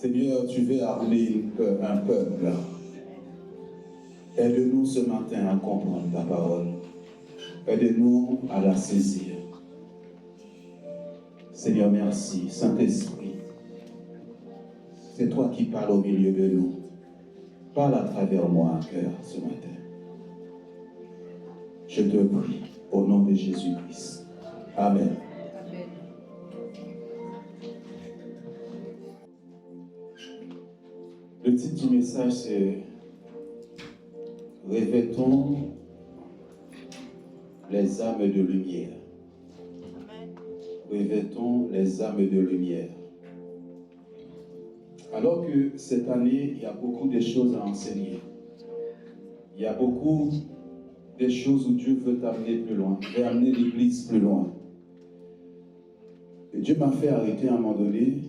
Seigneur, tu veux amener un peuple. Aide-nous ce matin à comprendre ta parole. Aide-nous à la saisir. Seigneur, merci. Saint-Esprit, c'est toi qui parles au milieu de nous. Parle à travers moi un cœur ce matin. Je te prie au nom de Jésus-Christ. Amen. Amen. Le titre du message, c'est « Revêtons les âmes de lumière ». Revêtons les âmes de lumière. Alors que cette année, il y a beaucoup de choses à enseigner. Il y a beaucoup de choses où Dieu veut t'amener plus loin, veut amener l'Église plus loin. Et Dieu m'a fait arrêter à un moment donné.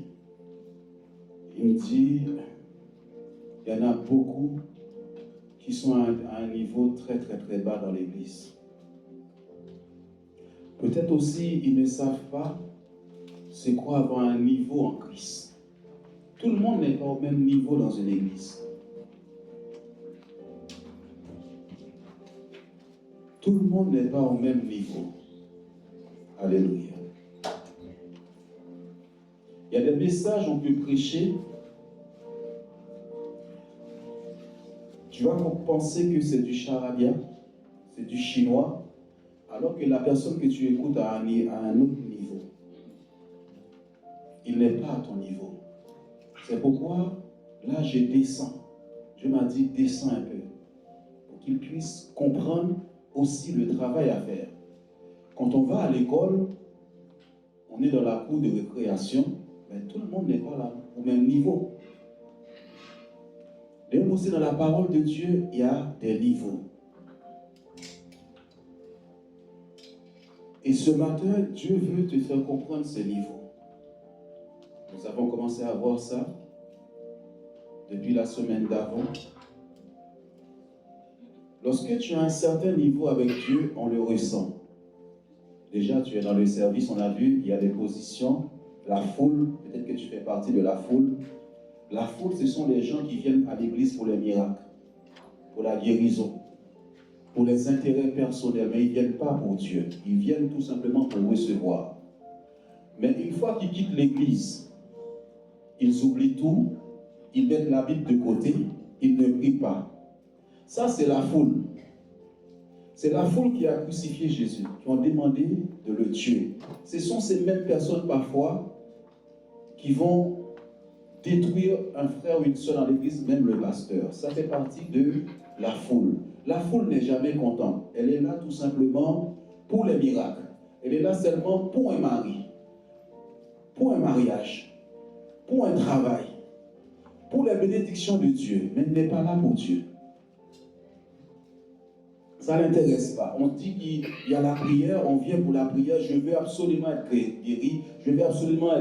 Il me dit, il y en a beaucoup qui sont à un niveau très très très bas dans l'Église. Peut-être aussi, ils ne savent pas c'est quoi avoir un niveau en Christ. Tout le monde n'est pas au même niveau dans une église. Tout le monde n'est pas au même niveau. Alléluia. Il y a des messages qu'on peut prêcher. Tu vas penser que c'est du charabia, c'est du chinois, alors que la personne que tu écoutes a un autre niveau. Il n'est pas à ton niveau. C'est pourquoi, là, je descends. Dieu m'a dit, descends un peu. Pour qu'il puisse comprendre aussi le travail à faire. Quand on va à l'école, on est dans la cour de récréation, mais tout le monde n'est pas là, au même niveau. Même aussi dans la parole de Dieu, il y a des niveaux. Et ce matin, Dieu veut te faire comprendre ces niveaux. Nous avons commencé à voir ça depuis la semaine d'avant. Lorsque tu as un certain niveau avec Dieu, on le ressent. Déjà, tu es dans le service, on a vu, il y a des positions. La foule, peut-être que tu fais partie de la foule. La foule, ce sont les gens qui viennent à l'église pour les miracles, pour la guérison, pour les intérêts personnels, mais ils ne viennent pas pour Dieu. Ils viennent tout simplement pour recevoir. Mais une fois qu'ils quittent l'église, ils oublient tout, ils mettent la Bible de côté, ils ne prient pas. Ça, c'est la foule. C'est la foule qui a crucifié Jésus, qui ont demandé de le tuer. Ce sont ces mêmes personnes parfois qui vont détruire un frère ou une soeur dans l'église, même le pasteur. Ça fait partie de la foule. La foule n'est jamais contente. Elle est là tout simplement pour les miracles. Elle est là seulement pour un mari, pour un mariage, pour un travail, pour les bénédictions de Dieu. Mais elle n'est pas là pour Dieu. Ça ne l'intéresse pas. On dit qu'il y a la prière, on vient pour la prière, je veux absolument être guéri, je veux absolument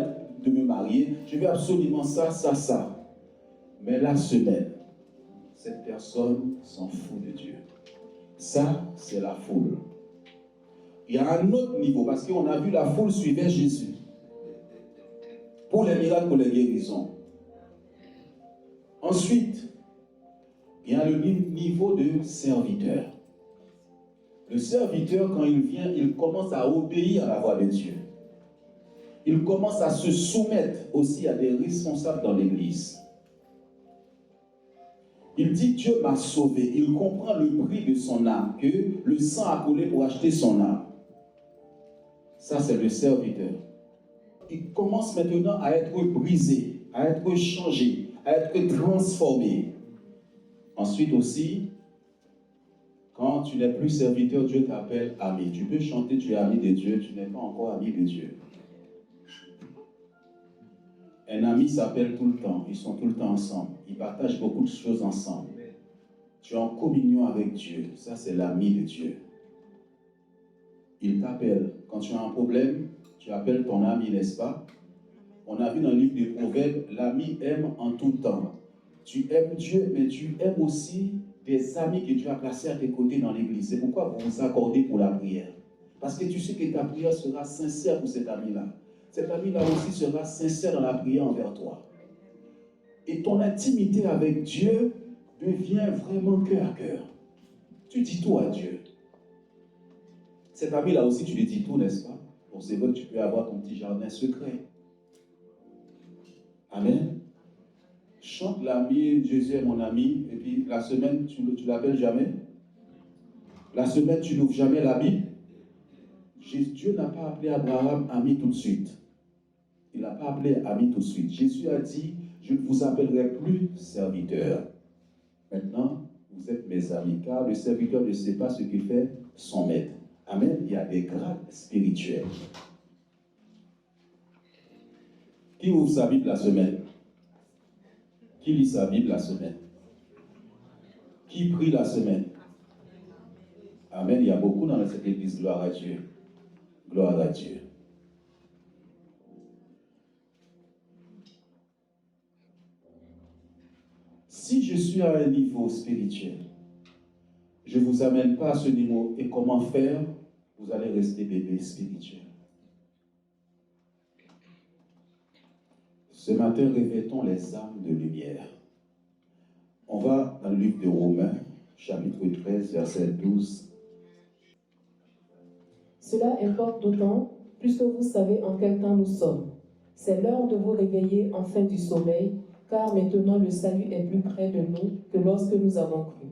de me marier, je veux absolument ça, ça, ça. Mais la semaine, cette personne s'en fout de Dieu. Ça, c'est la foule. Il y a un autre niveau, parce qu'on a vu la foule suivait Jésus. Pour les miracles, pour les guérisons. Ensuite, il y a le niveau de serviteur. Le serviteur, quand il vient, il commence à obéir à la voix de Dieu. Il commence à se soumettre aussi à des responsables dans l'église. Il dit, Dieu m'a sauvé. Il comprend le prix de son âme, que le sang a coulé pour acheter son âme. Ça, c'est le serviteur. Il commence maintenant à être brisé, à être changé, à être transformé. Ensuite aussi, quand tu n'es plus serviteur, Dieu t'appelle ami. Tu peux chanter, tu es ami de Dieu, tu n'es pas encore ami de Dieu. Un ami s'appelle tout le temps, ils sont tout le temps ensemble. Ils partagent beaucoup de choses ensemble. Tu es en communion avec Dieu, ça c'est l'ami de Dieu. Il t'appelle. Quand tu as un problème, tu appelles ton ami, n'est-ce pas? On a vu dans le livre des Proverbes, l'ami aime en tout temps. Tu aimes Dieu, mais tu aimes aussi des amis que Dieu a placés à tes côtés dans l'église. C'est pourquoi vous vous accordez pour la prière. Parce que tu sais que ta prière sera sincère pour cet ami-là. Cet ami-là aussi sera sincère dans la prière envers toi. Et ton intimité avec Dieu devient vraiment cœur à cœur. Tu dis tout à Dieu. Cet ami-là aussi, tu lui dis tout, n'est-ce pas? Bon, c'est vrai que tu peux avoir ton petit jardin secret. Amen. Chante l'ami, Jésus est mon ami, et puis la semaine, tu l'appelles jamais. La semaine, tu n'ouvres jamais la Bible. Dieu n'a pas appelé Abraham ami tout de suite. Il n'a pas appelé ami tout de suite. Jésus a dit, je ne vous appellerai plus serviteur. Maintenant, vous êtes mes amis, car le serviteur ne sait pas ce que fait son maître. Amen. Il y a des grades spirituels. Qui ouvre sa Bible la semaine? Qui lit sa Bible la semaine? Qui prie la semaine? Amen. Il y a beaucoup dans cette église. Gloire à Dieu. Gloire à Dieu. Si je suis à un niveau spirituel, je ne vous amène pas à ce niveau. Et comment faire? Vous allez rester bébé spirituel. Ce matin, revêtons les armes de lumière. On va dans le livre de Romains, chapitre 13, verset 12. Cela importe d'autant, puisque vous savez en quel temps nous sommes. C'est l'heure de vous réveiller enfin du sommeil, car maintenant le salut est plus près de nous que lorsque nous avons cru.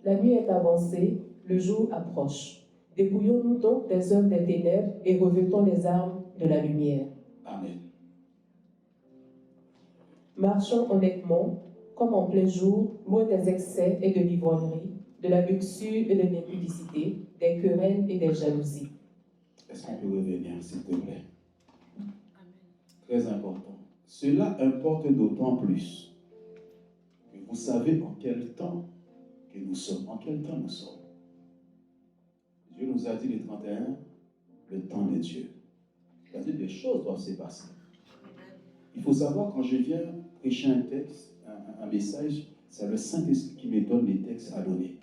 La nuit est avancée, le jour approche. Dépouillons-nous donc des œuvres des ténèbres et revêtons les armes de la lumière. Amen. Marchons honnêtement, comme en plein jour, loin des excès et de l'ivrognerie, de la luxure et de l'impudicité, des querelles et des jalousies. Est-ce qu'on peut revenir, s'il te plaît? Très important. Cela importe d'autant plus que vous savez en quel temps que nous sommes. En quel temps nous sommes? Dieu nous a dit le 31, le temps de Dieu. C'est-à-dire des choses doivent se passer. Il faut savoir, quand je viens prêcher un texte, un message, c'est le Saint-Esprit qui me donne les textes à donner.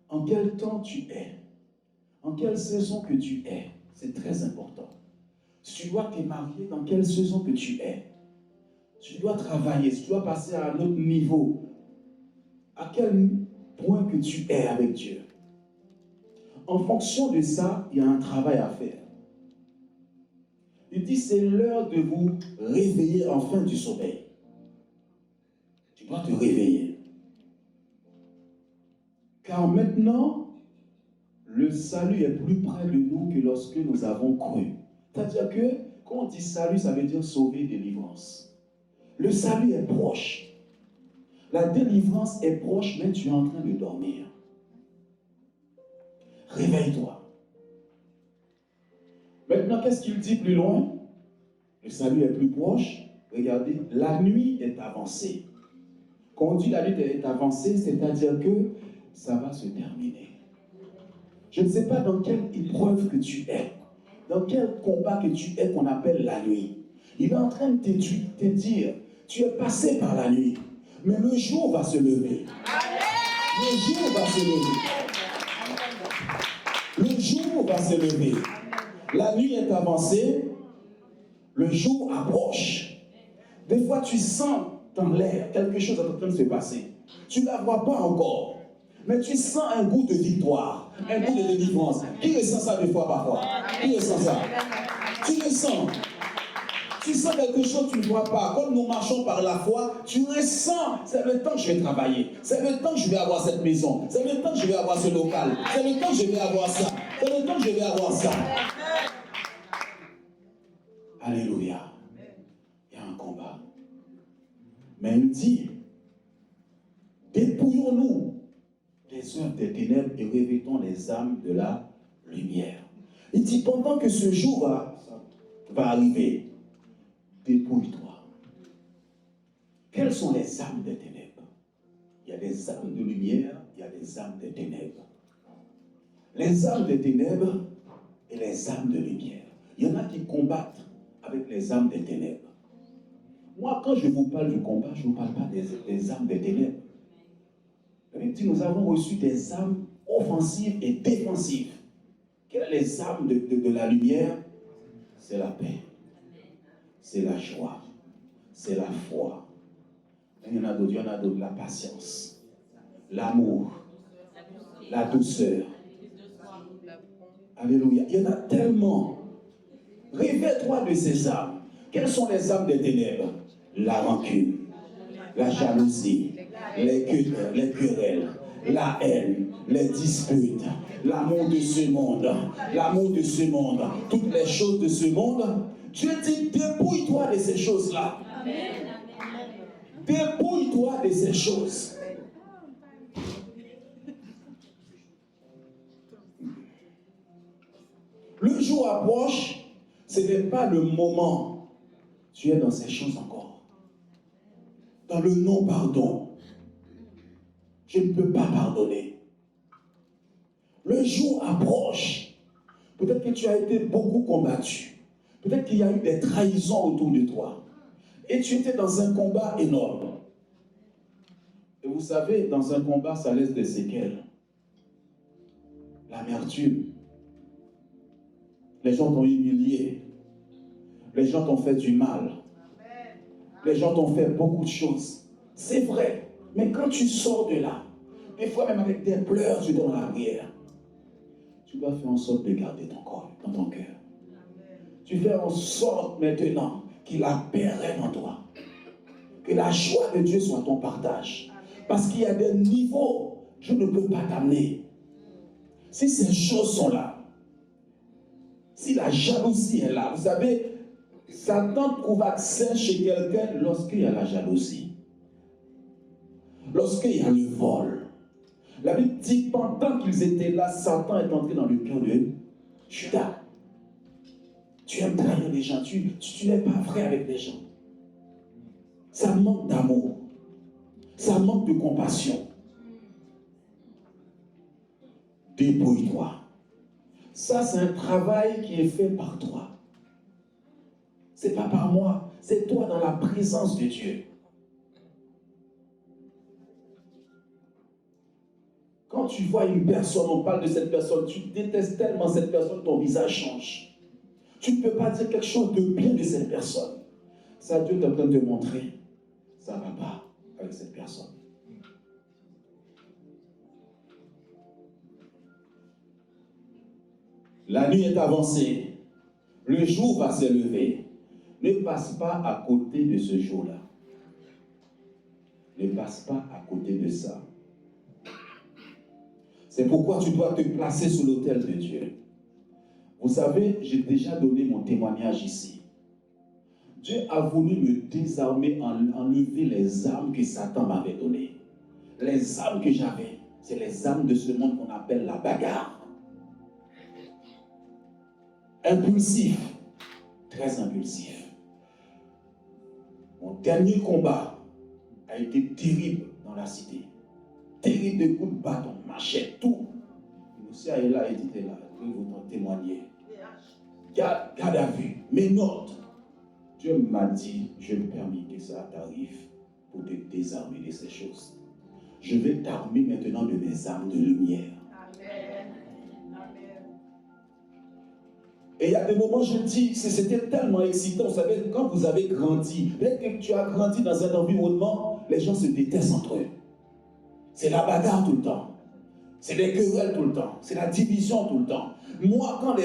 En quel temps tu es? En quelle saison que tu es? C'est très important. Si tu dois te marier, dans quelle saison que tu es? Si tu dois travailler, si tu dois passer à un autre niveau, à quel point que tu es avec Dieu? En fonction de ça, il y a un travail à faire. Il dit, c'est l'heure de vous réveiller enfin du sommeil. Tu dois te réveiller. Car maintenant, le salut est plus près de nous que lorsque nous avons cru. C'est-à-dire que, quand on dit salut, ça veut dire sauver, délivrance. Le salut est proche. La délivrance est proche, mais tu es en train de dormir. Réveille-toi. Maintenant, qu'est-ce qu'il dit plus loin? Le salut est plus proche. Regardez, la nuit est avancée. Quand on dit la nuit est avancée, c'est-à-dire que ça va se terminer. Je ne sais pas dans quelle épreuve que tu es, dans quel combat que tu es qu'on appelle la nuit. Il est en train de te dire, tu es passé par la nuit, mais le jour va se lever. Le jour va se lever. Le jour va se lever. La nuit est avancée, le jour approche. Des fois, tu sens dans l'air quelque chose est en train de se passer. Tu ne la vois pas encore, mais tu sens un goût de victoire, un goût de délivrance. Qui ressent ça des fois parfois? Qui ressent ça? Tu le sens. Tu sens quelque chose que tu ne vois pas. Comme nous marchons par la foi, tu ressens, c'est le temps que je vais travailler. C'est le temps que je vais avoir cette maison. C'est le temps que je vais avoir ce local. C'est le temps que je vais avoir ça. C'est le temps que je vais avoir ça. Alléluia. Il y a un combat. Mais il dit, dépouillons-nous des œuvres des ténèbres et revêtons les âmes de la lumière. Il dit, pendant que ce jour va arriver, dépouille-toi. Quelles sont les âmes des ténèbres? Il y a des âmes de lumière, il y a des âmes des ténèbres. Les âmes des ténèbres et les âmes de lumière. Il y en a qui combattent avec les âmes des ténèbres. Moi, quand je vous parle du combat, je ne vous parle pas des âmes des ténèbres. La Bible dit, nous avons reçu des âmes offensives et défensives. Quelles sont les âmes de la lumière? C'est la paix, c'est la joie, c'est la foi. Il y en a d'autres, la patience, l'amour, la douceur. Alléluia. Il y en a tellement. Réveille-toi de ces âmes. Quelles sont les âmes des ténèbres? La rancune, la jalousie, les querelles, la haine, les disputes, l'amour de ce monde, toutes les choses de ce monde. Dieu dit, dépouille-toi de ces choses-là. Dépouille-toi de ces choses. Le jour approche, ce n'est pas le moment. Tu es dans ces choses encore. Dans le non-pardon. Je ne peux pas pardonner. Le jour approche. Peut-être que tu as été beaucoup combattu. Peut-être qu'il y a eu des trahisons autour de toi. Et tu étais dans un combat énorme. Et vous savez, dans un combat, ça laisse des séquelles. L'amertume. Les gens t'ont humilié. Les gens t'ont fait du mal. Les gens t'ont fait beaucoup de choses. C'est vrai. Mais quand tu sors de là, des fois même avec des pleurs, tu es dans la prière. Tu dois faire en sorte de garder ton corps dans ton cœur. Tu fais en sorte maintenant qu'il la paix règne en toi. Que la joie de Dieu soit ton partage. Parce qu'il y a des niveaux, je ne peux pas t'amener. Si ces choses sont là, si la jalousie est là, vous savez, Satan trouve accès chez quelqu'un lorsqu'il y a la jalousie. Lorsqu'il y a le vol. La Bible dit, pendant qu'ils étaient là, Satan est entré dans le cœur de Judas. Tu aimes trahir les gens, tu n'es pas vrai avec les gens. Ça manque d'amour. Ça manque de compassion. Dépouille-toi. Ça, c'est un travail qui est fait par toi. Ce n'est pas par moi. C'est toi dans la présence de Dieu. Quand tu vois une personne, on parle de cette personne, tu détestes tellement cette personne, ton visage change. Tu ne peux pas dire quelque chose de bien de cette personne. Ça, Dieu est en train de te montrer. Ça ne va pas avec cette personne. La nuit est avancée. Le jour va se lever. Ne passe pas à côté de ce jour-là. Ne passe pas à côté de ça. C'est pourquoi tu dois te placer sous l'autel de Dieu. Vous savez, j'ai déjà donné mon témoignage ici. Dieu a voulu me désarmer, enlever les armes que Satan m'avait données. Les armes que j'avais, c'est les armes de ce monde qu'on appelle la bagarre. Impulsif, très impulsif. Mon dernier combat a été terrible dans la cité. Terrible de coups de bâton, machette, tout. Monsieur est là, il était là, je vais vous en témoigner. Garde à vue, mes notes. Dieu m'a dit, je me permets que ça t'arrive pour te désarmer de ces choses. Je vais t'armer maintenant de mes armes de lumière. Et il y a des moments, je dis, c'était tellement excitant. Vous savez, quand vous avez grandi, peut-être que tu as grandi dans un environnement, les gens se détestent entre eux. C'est la bagarre tout le temps. C'est les querelles tout le temps. C'est la division tout le temps. Moi, quand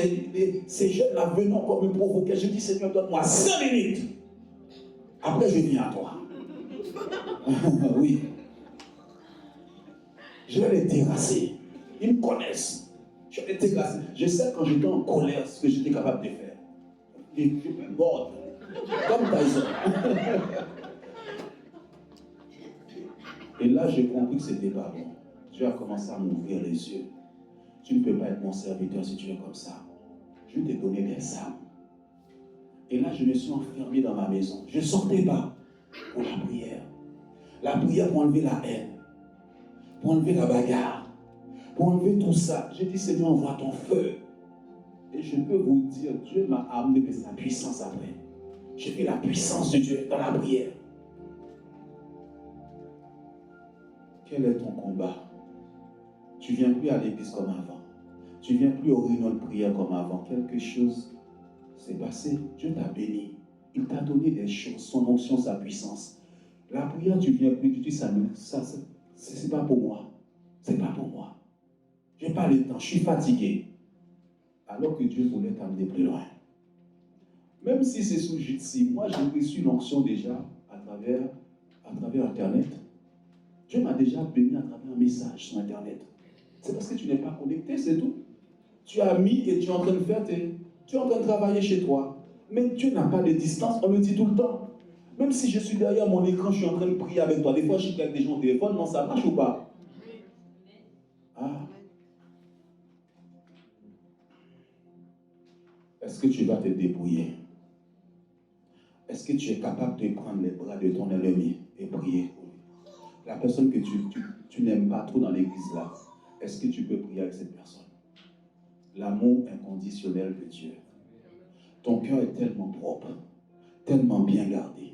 ces jeunes-là venaient pour me provoquer, je dis, Seigneur, donne-moi 5 minutes. Après, je viens à toi. Oui. Je vais les terrasser. Ils me connaissent. Je vais les terrasser. Je sais quand j'étais en colère ce que j'étais capable de faire. Je me mordre. Comme Tyson. Et là, j'ai compris que c'était pas bon. Dieu a commencé à m'ouvrir les yeux. Tu ne peux pas être mon serviteur si tu es comme ça. Je vais te donner des armes. Et là, je me suis enfermé dans ma maison. Je ne sortais pas pour la prière. La prière pour enlever la haine, pour enlever la bagarre, pour enlever tout ça. J'ai dit, Seigneur, envoie ton feu. Et je peux vous dire, Dieu m'a amené de sa puissance après. J'ai fait la puissance de Dieu dans la prière. Quel est ton combat? Tu ne viens plus à l'église comme avant. Tu ne viens plus aux réunions de prière comme avant. Quelque chose s'est passé. Dieu t'a béni. Il t'a donné des choses, son onction, sa puissance. La prière, tu viens plus, tu dis ça, c'est pas pour moi. C'est pas pour moi. Je n'ai pas le temps, je suis fatigué. Alors que Dieu voulait t'amener plus loin. Même si c'est sous Jitsi, moi j'ai reçu l'onction déjà à travers Internet. Dieu m'a déjà béni à travers un message sur Internet. C'est parce que tu n'es pas connecté, c'est tout. Tu as mis et tu es en train de faire tu es en train de travailler chez toi. Mais Dieu n'a pas de distance, on le dit tout le temps. Même si je suis derrière mon écran, je suis en train de prier avec toi. Des fois, je suis avec des gens au téléphone, non, ça marche ou pas? Ah. Est-ce que tu vas te débrouiller? Est-ce que tu es capable de prendre les bras de ton ennemi et prier? La personne que tu n'aimes pas trop dans l'église là, est-ce que tu peux prier avec cette personne? L'amour inconditionnel de Dieu. Ton cœur est tellement propre, tellement bien gardé.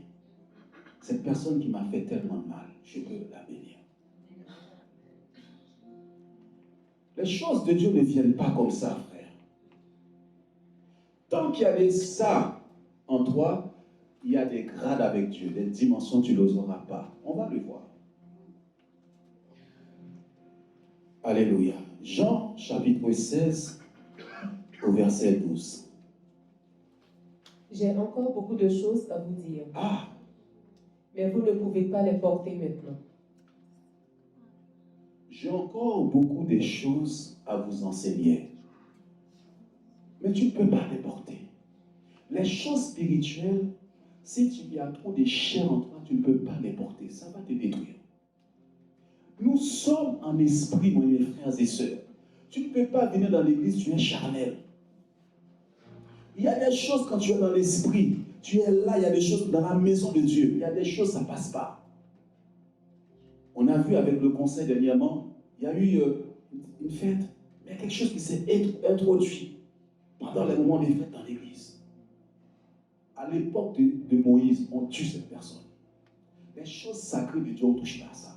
Cette personne qui m'a fait tellement de mal, je peux la bénir. Les choses de Dieu ne viennent pas comme ça, frère. Tant qu'il y a des ça en toi, il y a des grades avec Dieu, des dimensions, tu ne les auras pas. On va le voir. Alléluia. Jean, chapitre 16, au verset 12. J'ai encore beaucoup de choses à vous dire. Ah! Mais vous ne pouvez pas les porter maintenant. J'ai encore beaucoup de choses à vous enseigner. Mais tu ne peux pas les porter. Les choses spirituelles, si tu y as trop de chair en toi, tu ne peux pas les porter. Ça va te détruire. Nous sommes en esprit, mes frères et sœurs. Tu ne peux pas venir dans l'église, tu es charnel. Il y a des choses quand tu es dans l'esprit, tu es là, il y a des choses dans la maison de Dieu. Il y a des choses, ça ne passe pas. On a vu avec le conseil dernièrement, il y a eu une fête, mais quelque chose qui s'est introduit pendant les moments des fêtes dans l'église. À l'époque de Moïse, on tue cette personne. Les choses sacrées de Dieu, on ne touche pas à ça.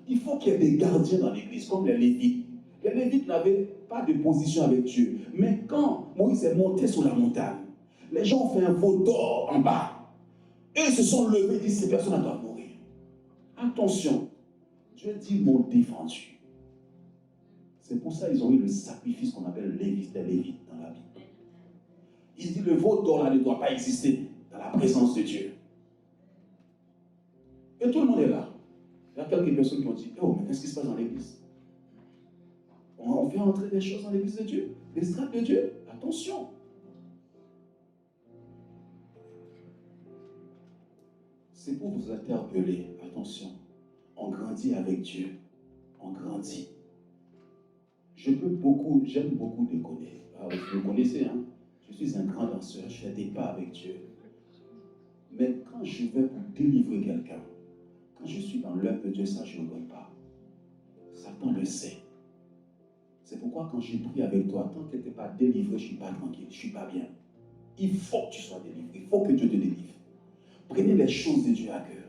Il faut qu'il y ait des gardiens dans l'église, comme les Lévites. Les Lévites n'avaient pas de position avec Dieu. Mais quand Moïse est monté sur la montagne, les gens ont fait un veau d'or en bas. Et ils se sont levés et disent, ces personnes doivent mourir. Attention, Dieu dit, ils m'ont défendu. C'est pour ça qu'ils ont eu le sacrifice qu'on appelle les Lévites dans la Bible. Il dit, le veau d'or là ne doit pas exister dans la présence de Dieu. Et tout le monde est là. Il y a quelques personnes qui ont dit, oh, mais qu'est-ce qui se passe dans l'église? On fait entrer des choses dans l'église de Dieu, des strates de Dieu. Attention. C'est pour vous interpeller. Attention. On grandit avec Dieu. On grandit. J'aime beaucoup déconner. Vous me connaissez, hein? Je suis un grand danseur. Je fais des pas avec Dieu. Mais quand je vais pour délivrer quelqu'un, quand je suis dans l'œuvre de Dieu, ça, je ne le vois pas. Satan le sait. C'est pourquoi quand je prie avec toi, tant que tu n'es pas délivré, je ne suis pas tranquille, je ne suis pas bien. Il faut que tu sois délivré, il faut que Dieu te délivre. Prenez les choses de Dieu à cœur.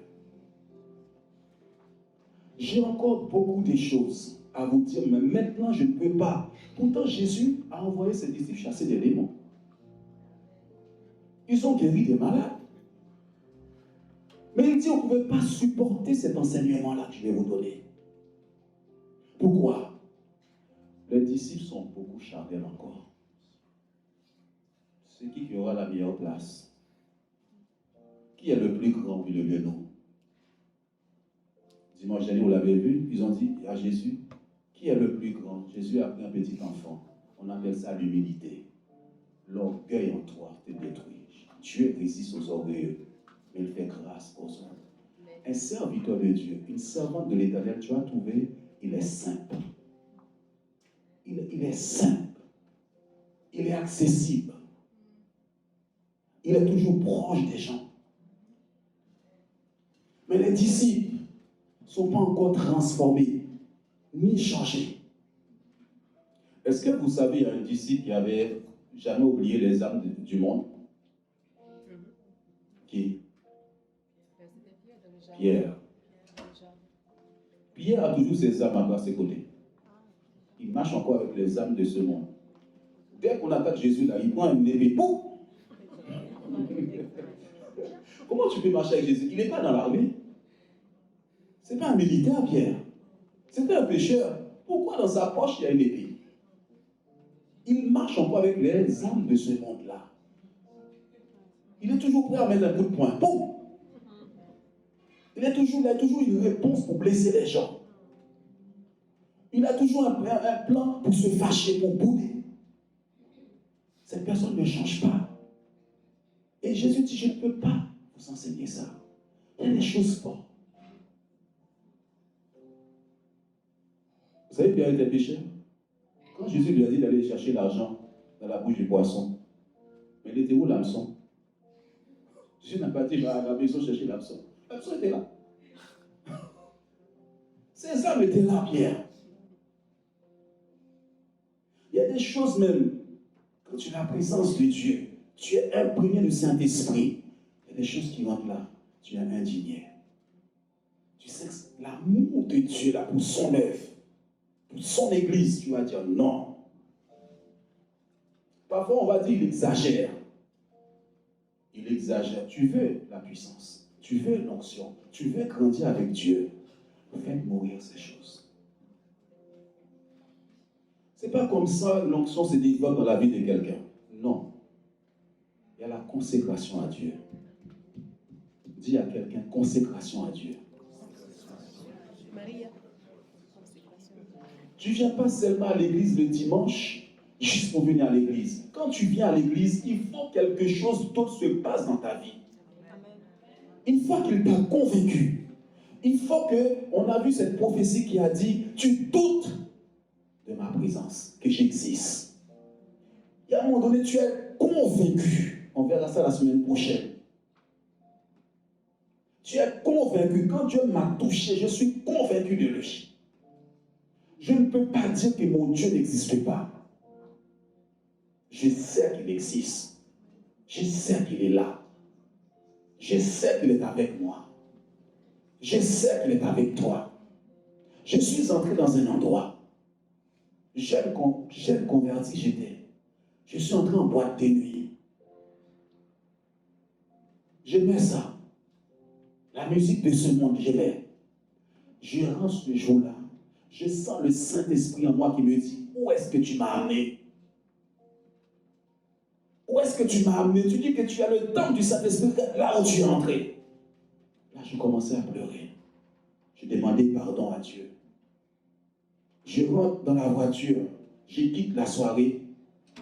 J'ai encore beaucoup de choses à vous dire, mais maintenant je ne peux pas. Pourtant Jésus a envoyé ses disciples chasser des démons. Ils ont guéri des malades. Mais il dit, on ne pouvait pas supporter cet enseignement-là que je vais vous donner. Pourquoi? Les disciples sont beaucoup charnels encore. C'est qui aura la meilleure place? Qui est le plus grand? Oui, le lion. Dimanche dernier, vous l'avez vu, ils ont dit à Jésus, qui est le plus grand? Jésus a pris un petit enfant. On appelle ça l'humilité. L'orgueil en toi te détruit. Dieu résiste aux orgueilleux, mais il fait grâce aux hommes. Un serviteur de Dieu, une servante de l'Éternel, tu as trouvé, il est simple. Il est simple. Il est accessible. Il est toujours proche des gens. Mais les disciples ne sont pas encore transformés, ni changés. Est-ce que vous savez, il y a un disciple qui n'avait jamais oublié les âmes du monde? Qui? Pierre. Pierre a toujours ses âmes à ses côtés. Il marche encore avec les âmes de ce monde. Dès qu'on attaque Jésus, là, il prend une épée. Pouf! Comment tu peux marcher avec Jésus? Il n'est pas dans l'armée. Ce n'est pas un militaire, Pierre. C'est un pécheur. Pourquoi dans sa poche il y a une épée? Il marche encore avec les âmes de ce monde-là. Il est toujours prêt à mettre un coup de poing. Boum! Il a toujours une réponse pour blesser les gens. Il a toujours un plan pour se fâcher, pour bouder. Cette personne ne change pas. Et Jésus dit, je ne peux pas vous enseigner ça. Il y a des choses fortes. Vous savez, Pierre était pécheur. Quand Jésus lui a dit d'aller chercher l'argent dans la bouche du poisson, mais il était où l'hameçon? Jésus n'a pas dit, je vais à la maison chercher l'hameçon. L'hameçon était là. Ces âmes étaient là, Pierre. Il y a des choses même, quand tu es la présence de Dieu, tu es imprégné du Saint-Esprit. Il y a des choses qui rentrent là, tu es indigné. Tu sais que l'amour de Dieu là pour son œuvre, pour son église, tu vas dire non. Parfois on va dire il exagère. Il exagère. Tu veux la puissance, tu veux l'onction, tu veux grandir avec Dieu. Faites mourir ces choses. C'est pas comme ça l'onction se développe dans la vie de quelqu'un. Non. Il y a la consécration à Dieu. Dis à quelqu'un, consécration à Dieu. Maria. Tu ne viens pas seulement à l'église le dimanche, juste pour venir à l'église. Quand tu viens à l'église, il faut que quelque chose d'autre se passe dans ta vie. Une fois qu'il t'a convaincu, il faut qu'on a vu cette prophétie qui a dit, tu doutes de ma présence, que j'existe. Et à un moment donné, tu es convaincu. On verra ça la semaine prochaine. Tu es convaincu. Quand Dieu m'a touché, je suis convaincu de lui. Je ne peux pas dire que mon Dieu n'existe pas. Je sais qu'il existe. Je sais qu'il est là. Je sais qu'il est avec moi. Je sais qu'il est avec toi. Je suis entré dans un endroit. Jeune converti j'étais. Je suis entré en boîte de nuit. J'aimais ça. La musique de ce monde, j'aimais. Je rentre ce jour-là. Je sens le Saint-Esprit en moi qui me dit, où est-ce que tu m'as amené? Où est-ce que tu m'as amené? Tu dis que tu as le temps du Saint-Esprit là où tu es entré. Là, je commençais à pleurer. Je demandais pardon à Dieu. Je rentre dans la voiture. Je quitte la soirée.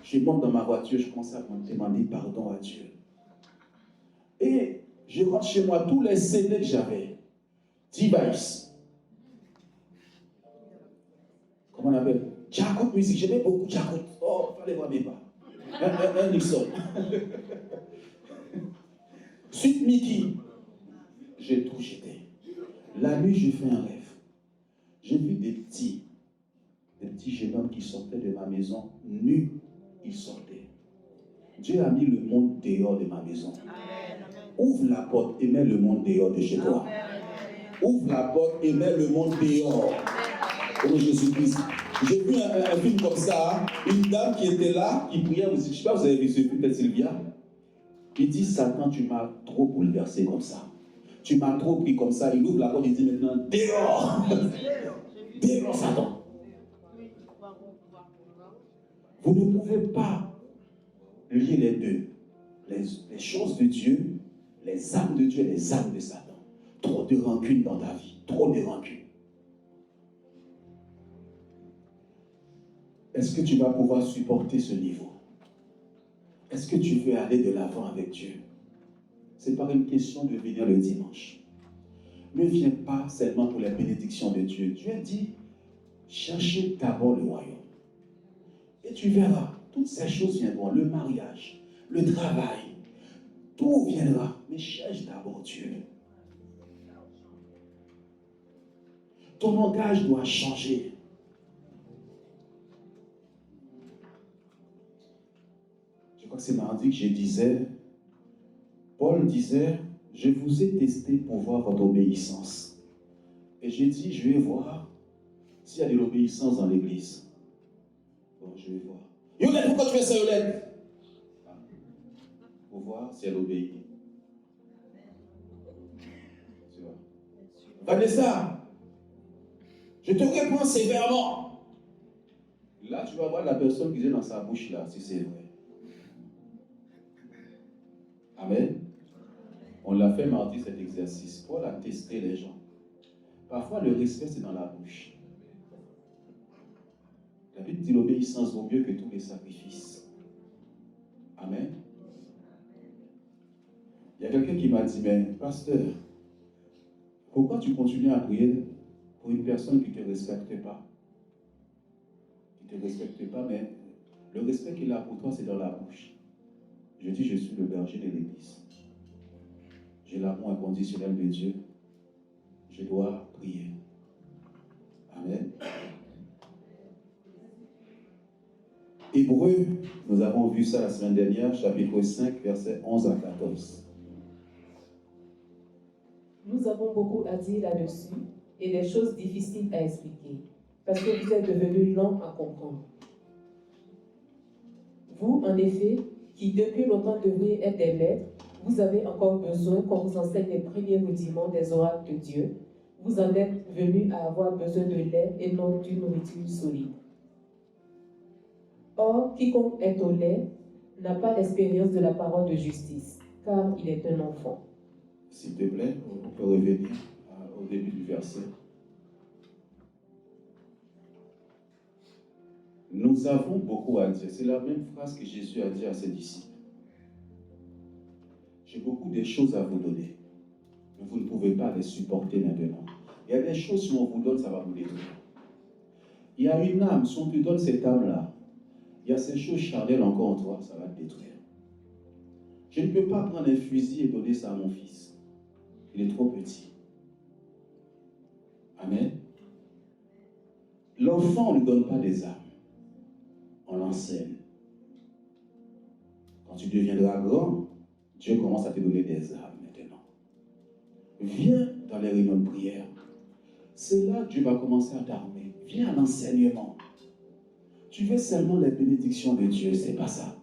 Je monte dans ma voiture. Je commence à demander pardon à Dieu. Et je rentre chez moi. Tous les CD que j'avais. Device. Comment on appelle? Jacob Music. J'aimais beaucoup Jacob. Oh, fallait voir mes pas. Un Nixon. Suite Mickey. J'ai tout jeté. La nuit, je fais un rêve. J'ai vu des petits jeunes hommes qui sortaient de ma maison, nus, ils sortaient. Dieu a mis le monde dehors de ma maison. Ouvre la porte et mets le monde dehors de chez toi. Ouvre la porte et mets le monde dehors. Au nom de Jésus-Christ. J'ai vu un film comme ça, une dame qui était là, qui priait, je ne sais pas si vous avez vu ce film, peut-être Sylvia. Il dit, Satan, tu m'as trop bouleversé comme ça. Tu m'as trop pris comme ça. Il ouvre la porte et dit maintenant, dehors. Dehors, Satan. Vous ne pouvez pas lier les deux. Les choses de Dieu, les âmes de Dieu et les âmes de Satan. Trop de rancune dans ta vie. Trop de rancune. Est-ce que tu vas pouvoir supporter ce niveau? Est-ce que tu veux aller de l'avant avec Dieu? C'est pas une question de venir le dimanche. Ne viens pas seulement pour les bénédictions de Dieu. Dieu dit, cherchez d'abord le royaume. Et tu verras, toutes ces choses viendront. Le mariage, le travail, tout viendra. Mais cherche d'abord Dieu. Ton langage doit changer. Je crois que c'est mardi que je disais, Paul disait, je vous ai testé pour voir votre obéissance. Et j'ai dit, je vais voir s'il y a de l'obéissance dans l'église. Bon, je vais voir. Yolette, pourquoi tu fais ça, Yolette? Pour voir si elle obéit. Vanessa, je te réponds sévèrement. Là, tu vas voir la personne qui est dans sa bouche là, si c'est vrai. Amen. On l'a fait mardi cet exercice. Paul a testé les gens. Parfois, le respect, c'est dans la bouche. La Bible dit l'obéissance vaut mieux que tous les sacrifices. Amen. Il y a quelqu'un qui m'a dit, mais pasteur, pourquoi tu continues à prier pour une personne qui ne te respecte pas? Qui ne te respecte pas, mais le respect qu'il a pour toi, c'est dans la bouche. Je dis, je suis le berger de l'Église. J'ai l'amour inconditionnel de Dieu. Je dois prier. Amen. Hébreux, nous avons vu ça la semaine dernière, chapitre 5, versets 11 à 14. Nous avons beaucoup à dire là-dessus et des choses difficiles à expliquer, parce que vous êtes devenus lents à comprendre. Vous, en effet, qui depuis longtemps devriez être des maîtres, vous avez encore besoin qu'on vous enseigne les premiers rudiments des oracles de Dieu. Vous en êtes venus à avoir besoin de lait et non d'une nourriture solide. Or, quiconque est au lait n'a pas l'expérience de la parole de justice, car il est un enfant. S'il te plaît, on peut revenir au début du verset. Nous avons beaucoup à dire. C'est la même phrase que Jésus a dit à ses disciples. J'ai beaucoup de choses à vous donner, mais vous ne pouvez pas les supporter maintenant. Il y a des choses, si on vous donne, ça va vous détruire. Il y a une âme, si on te donne cette âme-là, il y a ces choses charnelles encore en toi, ça va te détruire. Je ne peux pas prendre un fusil et donner ça à mon fils. Il est trop petit. Amen. L'enfant, on ne lui donne pas des armes. On l'enseigne. Quand tu deviendras grand, Dieu commence à te donner des armes maintenant. Viens dans les réunions de prière. C'est là que Dieu va commencer à t'armer. Viens à l'enseignement. Tu veux seulement les bénédictions de Dieu, c'est pas ça.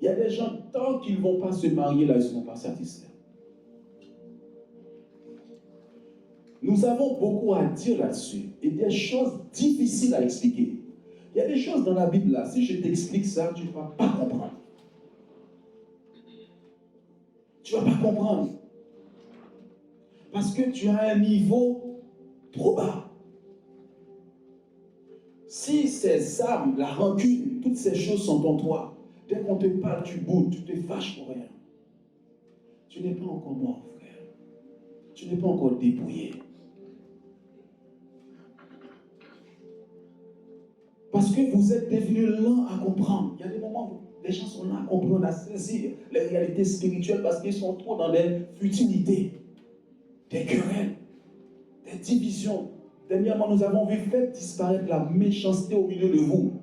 Il y a des gens, tant qu'ils ne vont pas se marier, là, ils ne seront pas satisfaits. Nous avons beaucoup à dire là-dessus et des choses difficiles à expliquer. Il y a des choses dans la Bible là, si je t'explique ça, tu ne vas pas comprendre. Tu ne vas pas comprendre. Parce que tu as un niveau trop bas. Si ces âmes, la rancune, toutes ces choses sont en toi, dès qu'on te parle, tu boudes, tu te fâches pour rien. Tu n'es pas encore mort, frère. Tu n'es pas encore dépouillé. Parce que vous êtes devenus lents à comprendre. Il y a des moments où les gens sont lents à comprendre, à saisir les réalités spirituelles parce qu'ils sont trop dans des futilités, des querelles, des divisions. Dernièrement, nous avons vu faire disparaître la méchanceté au milieu de vous.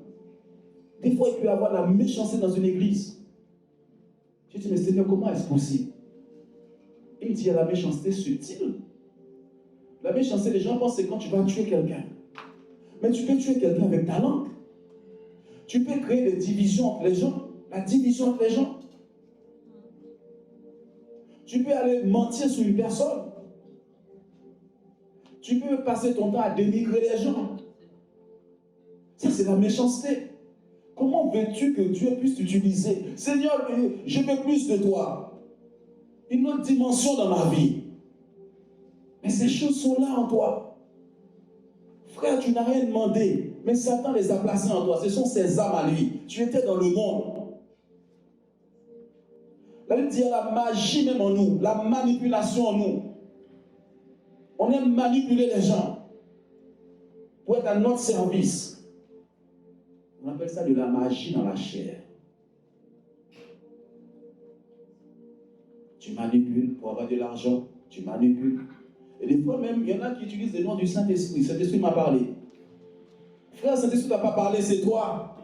Des fois, il peut y avoir la méchanceté dans une église. J'ai dit, mais Seigneur, comment est-ce possible? Il me dit, il y a la méchanceté subtile. La méchanceté, les gens pensent que c'est quand tu vas tuer quelqu'un. Mais tu peux tuer quelqu'un avec ta langue. Tu peux créer des divisions entre les gens. La division entre les gens. Tu peux aller mentir sur une personne. Tu peux passer ton temps à dénigrer les gens. Ça, c'est la méchanceté. Comment veux-tu que Dieu puisse t'utiliser? Seigneur, je veux plus de toi. Une autre dimension dans ma vie. Mais ces choses sont là en toi. Frère, tu n'as rien demandé, mais Satan les a placées en toi. Ce sont ses âmes à lui. Tu étais dans le monde. La Bible dit, il y a la magie même en nous, la manipulation en nous. On aime manipuler les gens pour être à notre service. On appelle ça de la magie dans la chair. Tu manipules pour avoir de l'argent. Tu manipules. Et des fois même, il y en a qui utilisent le nom du Saint-Esprit. Saint-Esprit m'a parlé. Frère, Saint-Esprit n'a pas parlé, c'est toi.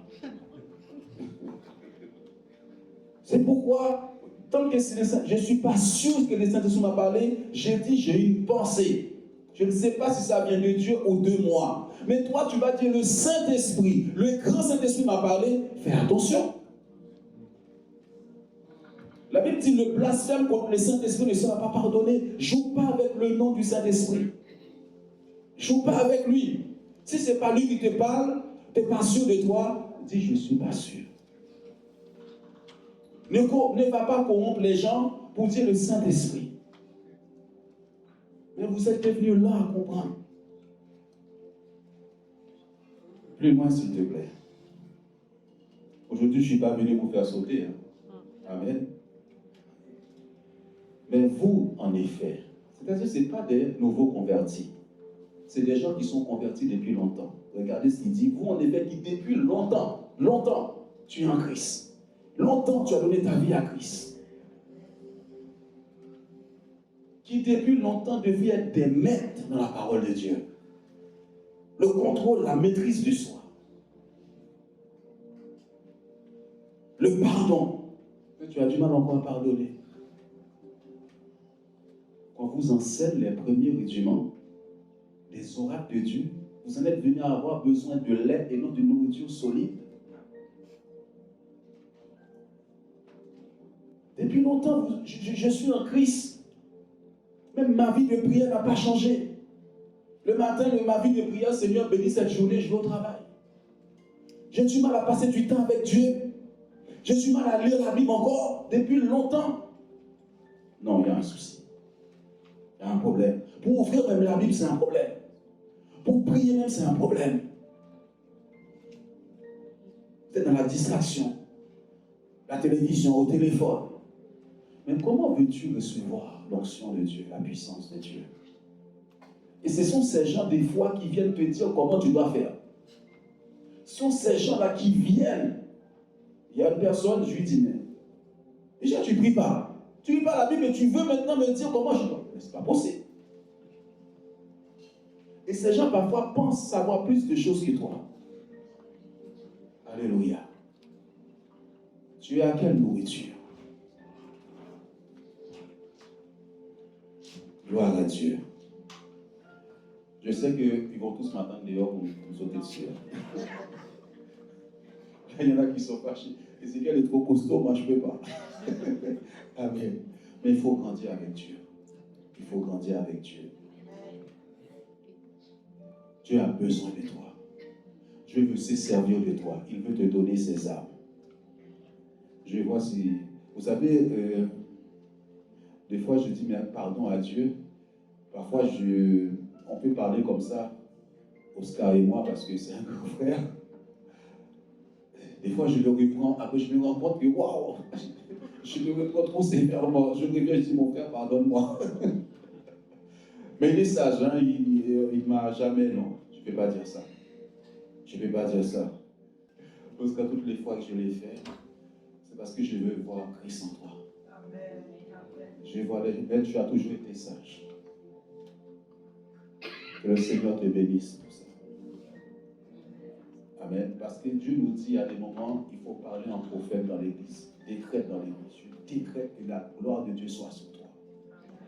C'est pourquoi, tant que je ne suis pas sûr que le Saint-Esprit m'a parlé, j'ai dit, j'ai une pensée. Je ne sais pas si ça vient de Dieu ou de moi. Mais toi, tu vas dire, le Saint-Esprit, le grand Saint-Esprit m'a parlé. Fais attention. La Bible dit le blasphème contre le Saint-Esprit ne sera pas pardonné. Joue pas avec le nom du Saint-Esprit. Joue pas avec lui. Si ce n'est pas lui qui te parle, tu n'es pas sûr de toi, dis je ne suis pas sûr. Ne va pas corrompre les gens pour dire le Saint-Esprit. Mais vous êtes devenus là à comprendre. Plus loin, s'il te plaît. Aujourd'hui, je ne suis pas venu vous faire sauter. Hein. Amen. Mais vous, en effet, c'est-à-dire que ce n'est pas des nouveaux convertis. C'est des gens qui sont convertis depuis longtemps. Regardez ce qu'il dit. Vous, en effet, qui depuis longtemps, tu es en Christ. Longtemps, tu as donné ta vie à Christ. Qui depuis longtemps devait être des maîtres dans la parole de Dieu. Le contrôle, la maîtrise du soi. Le pardon. Tu as du mal encore à pardonner. Quand vous enseigne les premiers rudiments, les oracles de Dieu, vous en êtes venus à avoir besoin de lait et non de nourriture solide. Depuis longtemps, je suis en Christ. Même ma vie de prière n'a pas changé. Le matin, ma vie de prière, Seigneur, bénis cette journée, je vais au travail. J'ai du mal à passer du temps avec Dieu. J'ai du mal à lire la Bible encore depuis longtemps. Non, il y a un souci. Il y a un problème. Pour ouvrir même la Bible, c'est un problème. Pour prier même, c'est un problème. Vous êtes dans la distraction. La télévision, au téléphone. Mais comment veux-tu recevoir l'onction de Dieu, la puissance de Dieu? Et ce sont ces gens, des fois, qui viennent te dire comment tu dois faire. Ce sont ces gens-là qui viennent. Il y a une personne, je lui dis, mais déjà, tu ne pries pas. Tu ne lis pas la Bible, mais tu veux maintenant me dire comment je dois. Mais ce n'est pas possible. Et ces gens, parfois, pensent savoir plus de choses que toi. Alléluia. Tu es à quelle nourriture? Gloire à Dieu. Je sais qu'ils vont tous m'attendre dehors pour me sauter dessus. Il y en a qui sont fâchés. Ezekiel est trop costaud, moi je ne peux pas. Amen. Mais il faut grandir avec Dieu. Il faut grandir avec Dieu. Dieu a besoin de toi. Dieu veut se servir de toi. Il veut te donner ses armes. Je vois si... Vous savez, des fois je dis mais pardon à Dieu. Parfois on peut parler comme ça, Oscar et moi, parce que c'est un grand frère. Des fois je le reprends, après je me rends compte que waouh, je le reprends trop sévèrement. Je reviens, je dis mon frère, pardonne-moi. Mais il est sage, hein? Il m'a jamais, non, je ne peux pas dire ça. Je ne peux pas dire ça. Parce que toutes les fois que je l'ai fait, c'est parce que je veux voir Christ en toi. Amen. Je veux voir tu as toujours été sage. Que le Seigneur te bénisse pour ça. Amen. Parce que Dieu nous dit à des moments, il faut parler en prophète dans l'église. Décrète dans l'église. Je décrète que la gloire de Dieu soit sur toi.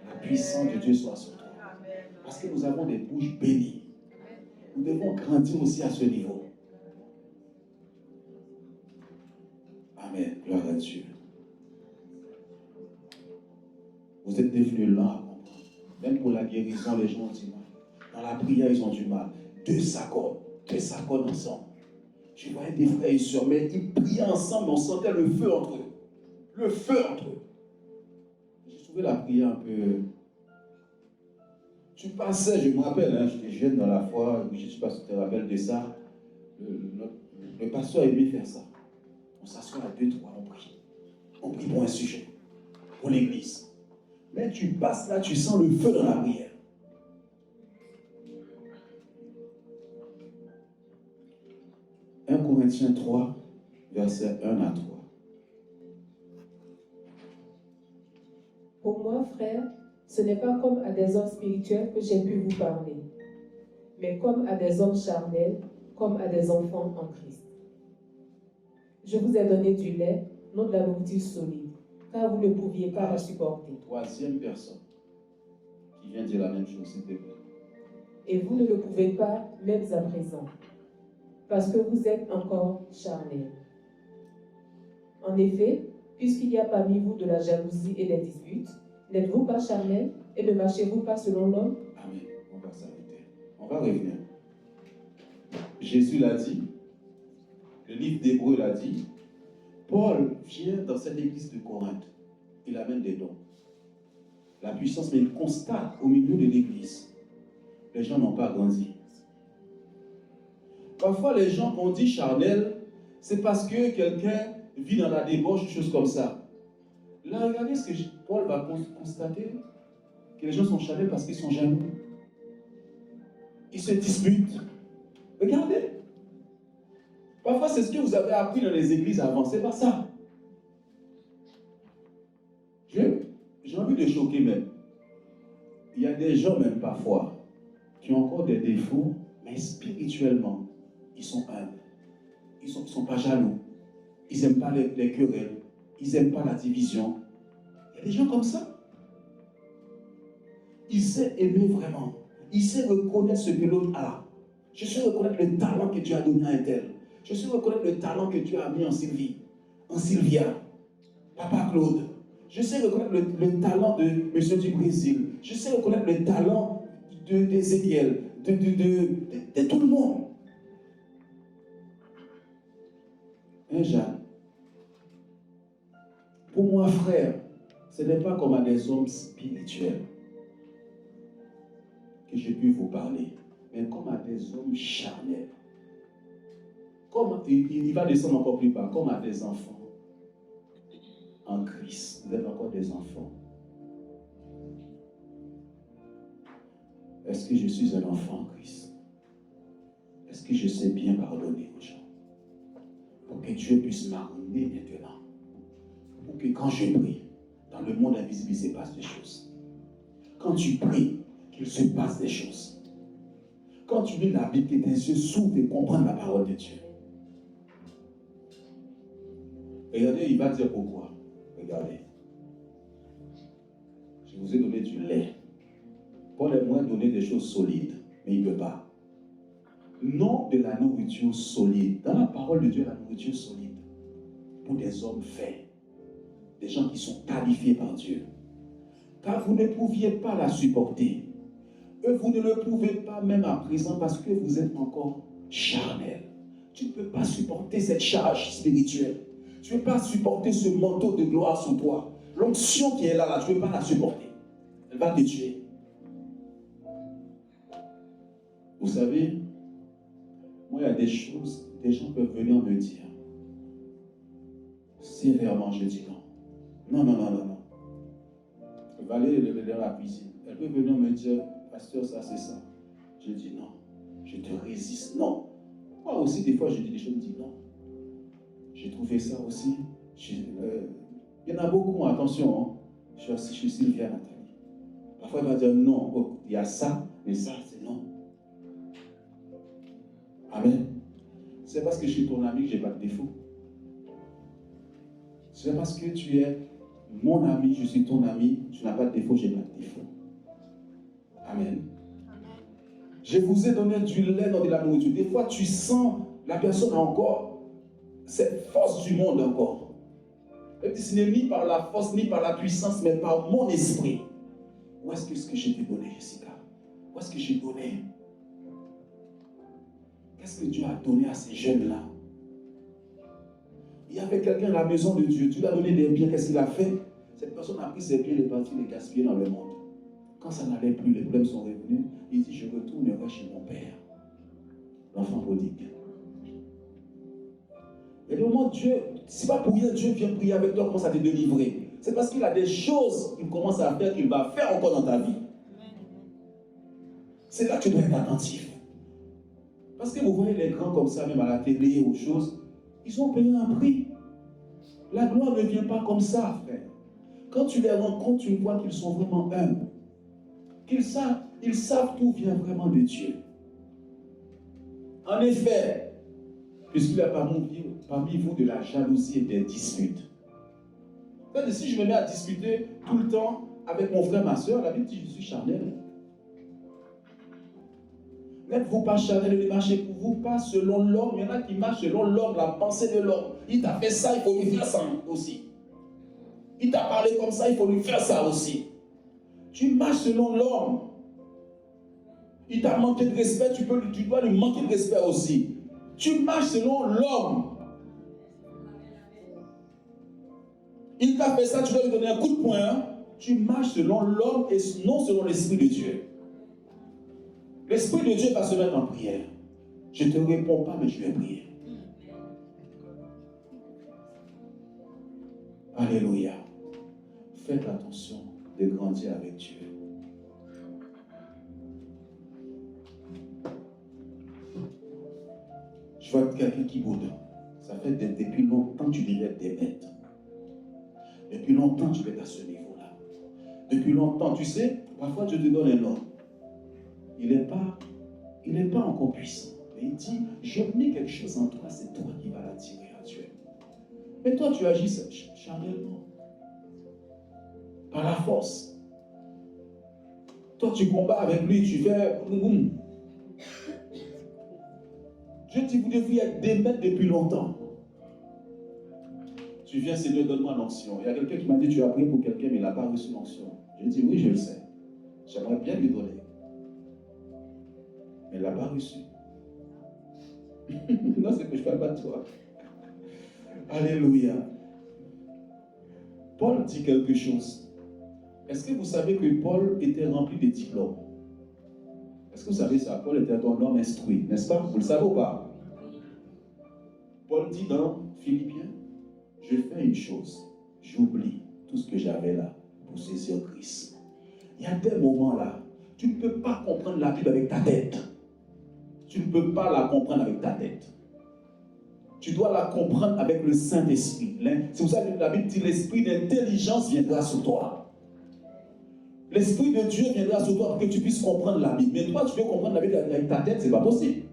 La puissance de Dieu soit sur toi. Parce que nous avons des bouches bénies. Nous devons grandir aussi à ce niveau. Amen. Gloire à Dieu. Vous êtes devenus lents à comprendre. Même pour la guérison, les gens ont du mal. Dans la prière, ils ont du mal. Deux s'accordent ensemble. Je voyais des frères et sœurs, mais ils priaient ensemble, on sentait le feu entre eux. Le feu entre eux. J'ai trouvé la prière un peu... Tu passais, je me rappelle, hein, j'étais jeune dans la foi, je ne sais pas si tu te rappelles de ça. Le pasteur aimait faire ça. On s'assoit à 2-3, on prie. On prie pour un sujet, pour l'église. Mais tu passes là, tu sens le feu dans la prière. Corinthiens 3, versets 1 à 3. Pour moi, frère, ce n'est pas comme à des hommes spirituels que j'ai pu vous parler, mais comme à des hommes charnels, comme à des enfants en Christ. Je vous ai donné du lait, non de la nourriture solide, car vous ne pouviez pas la supporter. Troisième personne qui vient dire la même chose, s'il te plaît. Et vous ne le pouvez pas, même à présent, parce que vous êtes encore charnels. En effet, Puisqu'il y a parmi vous de la jalousie et des disputes, n'êtes-vous pas charnel et ne marchez-vous pas selon l'homme? Amen. On va s'arrêter. On va revenir. Jésus l'a dit. Le livre d'Hébreux l'a dit. Paul vient dans cette église de Corinthe. Il amène des dons. La puissance, mais il constate au milieu de l'église. Les gens n'ont pas grandi. Parfois, les gens qu'on dit charnel, c'est parce que quelqu'un vit dans la débauche, des choses comme ça. Là, regardez ce que Paul va constater, que les gens sont charnels parce qu'ils sont jaloux. Ils se disputent. Regardez. Parfois, c'est ce que vous avez appris dans les églises avant. C'est pas ça. J'ai envie de choquer même. Il y a des gens même parfois qui ont encore des défauts, mais spirituellement, ils sont humbles. Ils sont pas jaloux. Ils n'aiment pas les querelles. Ils n'aiment pas la division. Il y a des gens comme ça. Il sait aimer vraiment. Il sait reconnaître ce que l'autre a. Je sais reconnaître le talent que Dieu a donné à un tel. Je sais reconnaître le talent que Dieu a mis en Sylvie, en Sylvia, Papa Claude. Je sais reconnaître le talent de Monsieur du Brésil. Je sais reconnaître le talent d'Ézéchiel, de tout le monde. Hein, Jeanne? Pour moi, frère, ce n'est pas comme à des hommes spirituels que j'ai pu vous parler, mais comme à des hommes charnels. Comme, il va descendre encore plus bas, comme à des enfants en Christ. Vous êtes encore des enfants. Est-ce que je suis un enfant en Christ? Est-ce que je sais bien pardonner aux gens? Pour que Dieu puisse m'amener maintenant. Pour que quand je prie, dans le monde invisible, il se passe des choses. Quand tu pries, qu'il se passe des choses. Quand tu lis la Bible, que tes yeux s'ouvrent et comprennent la parole de Dieu. Regardez, il va dire pourquoi. Regardez. Je vous ai donné du lait. Paul aimerait donner des choses solides, mais il ne peut pas. Non de la nourriture solide. Dans la parole de Dieu, la nourriture solide. Pour des hommes faits. Des gens qui sont qualifiés par Dieu. Car vous ne pouviez pas la supporter. Eux, vous ne le pouvez pas même à présent parce que vous êtes encore charnel. Tu ne peux pas supporter cette charge spirituelle. Tu ne peux pas supporter ce manteau de gloire sur toi. L'onction qui est là, tu ne peux pas la supporter. Elle va te tuer. Vous savez, moi, il y a des choses, des gens peuvent venir me dire. Sévèrement, je dis non. Non, non, non, non, non. Valérie est dans la cuisine. Elle peut venir me dire, pasteur, ça, c'est ça. Je dis non. Je te résiste. Non. Moi aussi, des fois, je dis des choses, je dis non. J'ai trouvé ça aussi. Il y en a beaucoup, attention. Hein. Je suis Sylvia Nathalie. Parfois, il va dire non. Oh, il y a ça, mais ça, c'est non. Amen. C'est parce que je suis ton ami que je n'ai pas de défaut. C'est parce que tu es mon ami, je suis ton ami, tu n'as pas de défaut, je n'ai pas de défaut. Amen. Je vous ai donné du lait dans de la nourriture. Des fois, tu sens la personne a encore cette force du monde encore. Ce n'est ni par la force, ni par la puissance, mais par mon esprit. Où est-ce que je t'ai donné, Jessica? Où est-ce que j'ai donné? Qu'est-ce que Dieu a donné à ces jeunes-là? Il y avait quelqu'un à la maison de Dieu. Dieu lui a donné des biens. Qu'est-ce qu'il a fait? Cette personne a pris ses biens et est partie les gaspiller dans le monde. Quand ça n'allait plus, les problèmes sont revenus. Il dit, je retournerai chez mon père. L'enfant prodigue. Et le moment Dieu, c'est pas pour rien Dieu vient prier avec toi, commence à te délivrer. C'est parce qu'il a des choses qu'il commence à faire, qu'il va faire encore dans ta vie. C'est là que tu dois être attentif. Parce que vous voyez les grands comme ça, même à la télé, aux choses, ils ont payé un prix. La gloire ne vient pas comme ça, frère. Quand tu les rencontres, tu vois qu'ils sont vraiment humbles. Ils savent d'où vient vraiment de Dieu. En effet, puisqu'il y a parmi vous de la jalousie et des disputes. Si je me mets à discuter tout le temps avec mon frère, ma soeur, la Bible dit que je suis charnel. N'êtes-vous pas charnel et ne marchez pour vous pas selon l'homme. Il y en a qui marchent selon l'homme, la pensée de l'homme. Il t'a fait ça, il faut lui faire ça aussi. Il t'a parlé comme ça, il faut lui faire ça aussi. Tu marches selon l'homme. Il t'a manqué de respect, tu dois lui manquer de respect aussi. Tu marches selon l'homme. Il t'a fait ça, tu dois lui donner un coup de poing. Tu marches selon l'homme et non selon l'Esprit de Dieu. L'Esprit de Dieu va se mettre en prière. Je ne te réponds pas, mais je vais prier. Alléluia. Faites attention de grandir avec Dieu. Je vois quelqu'un qui boude. Ça fait depuis longtemps que tu devais être des bêtes. Depuis longtemps tu es à ce niveau-là. Depuis longtemps, tu sais, parfois Dieu te donne un homme. Il n'est pas encore puissant. Mais il dit, j'ai mis quelque chose en toi, c'est toi qui vas l'attirer à Dieu. Mais toi, tu agis charnellement. Par la force. Toi, tu combats avec lui, tu fais... Dieu dit, vous devriez être des maîtres depuis longtemps. Tu viens, Seigneur, donne-moi l'onction. Il y a quelqu'un qui m'a dit, tu as prié pour quelqu'un, mais il n'a pas reçu l'onction. Je dis, oui, je le sais. J'aimerais bien lui donner. Mais il n'a pas reçu. Non, c'est que je ne parle pas de toi. Alléluia. Paul dit quelque chose. Est-ce que vous savez que Paul était rempli de diplômes? Est-ce que vous savez ça? Paul était un homme instruit, n'est-ce pas? Vous le savez ou pas? Paul dit dans Philippiens, je fais une chose, j'oublie tout ce que j'avais là pour saisir Christ. Il y a des moments là, tu ne peux pas comprendre la Bible avec ta tête. Tu ne peux pas la comprendre avec ta tête. Tu dois la comprendre avec le Saint-Esprit. C'est pour ça que la Bible dit l'esprit d'intelligence viendra sur toi. L'Esprit de Dieu viendra sur toi pour que tu puisses comprendre la Bible. Mais toi, tu veux comprendre la Bible avec ta tête, ce n'est pas possible.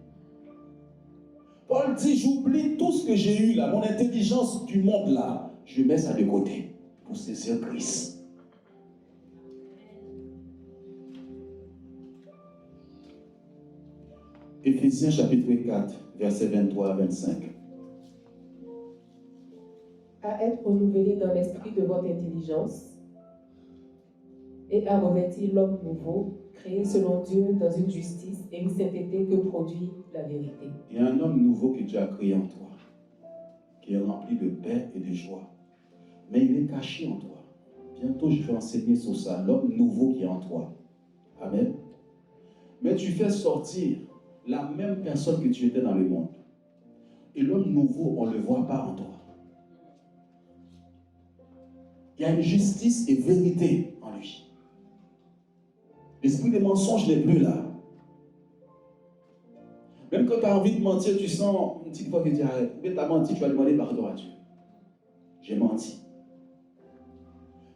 Paul dit, j'oublie tout ce que j'ai eu là, mon intelligence du monde là, je mets ça de côté pour saisir Christ. Éphésiens chapitre 4, versets 23 à 25. À être renouvelé dans l'esprit de votre intelligence et à revêtir l'homme nouveau, créé selon Dieu dans une justice et une sainteté que produit la vérité. Il y a un homme nouveau que Dieu a créé en toi, qui est rempli de paix et de joie. Mais il est caché en toi. Bientôt, je vais enseigner sur ça, l'homme nouveau qui est en toi. Amen. Mais tu fais sortir la même personne que tu étais dans le monde. Et l'homme nouveau, on ne le voit pas en toi. Il y a une justice et vérité en lui. L'esprit des mensonges n'est plus là. Même quand tu as envie de mentir, tu sens une petite fois que tu arrêtes. Mais tu as menti, tu vas demander pardon à Dieu. J'ai menti.